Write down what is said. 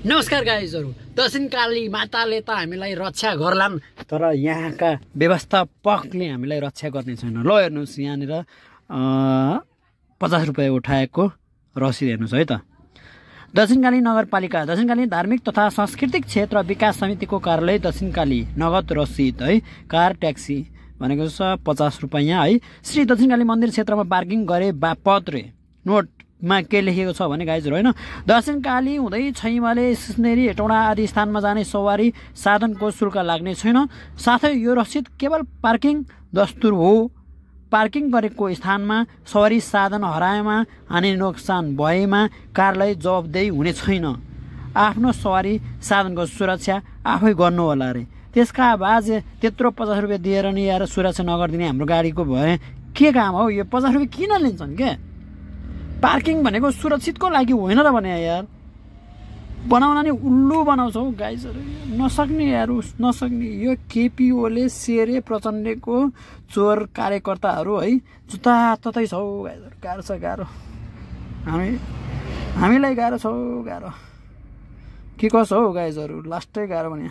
नमस्कार गाइजहरु, दक्षिणकाली माताले त हामीलाई रक्षा गर्लान्, तर यहाँका व्यवस्थापकले हामीलाई रक्षा गर्ने छैन। ल हेर्नुस्, यहाँनिर 50 रुपैयाँ उठाएको रसिद हेर्नुस् है त। दक्षिणकाली नगरपालिका दक्षिणकाली धार्मिक तथा सांस्कृतिक क्षेत्र विकास समितिको कार्यालय दक्षिणकाली नगद रसिद है। कार ट्याक्सी भनेको छ 50 रुपैयाँ है। श्री दक्षिणकाली मन्दिर क्षेत्रमा पार्किङ गरे बापत रे नोटमा के लेखिएको छ भने गाइजहरु हैन, दक्षिणकाली हुँदै छैमाले सिस्नेरी हेटौडा आदि स्थानमा जाने सवारी साधनको शुल्क लाग्ने छैन। साथै यो रसिद केवल पार्किङ दस्तुर हो। पार्किङ गरेको स्थानमा सवारी साधन हराएमा हानि नोक्सान भएमा कार्यालय जवाफदेही हुने छैन। आफ्नो सवारी साधनको सुरक्षा आफै गर्नु होला रे। त्यसका बाज त्यत्रो 50 रुपैयाँ दिएर नि यार सुरक्षा नगर्दिने हाम्रो गाडीको भए के काम हो? यो 50 रुपैयाँ किन लिन्छन् के? पार्किङ भनेको सुरक्षितको लागि होइन र भने यार। बनाउन नि उल्लु बनाउँछ हौ गाइजहरु, नसक्ने यार नसक्ने। यो केपीओले शेरे प्रचण्डको चोर कार्यकर्ताहरू है जताततै छ हौ गाइजहरु। गाह्रो छ गाह्रो, हामीलाई गाह्रो छ हौ गाह्रो। के कसो हौ गाइजहरु, लास्टै गाह्रो भने।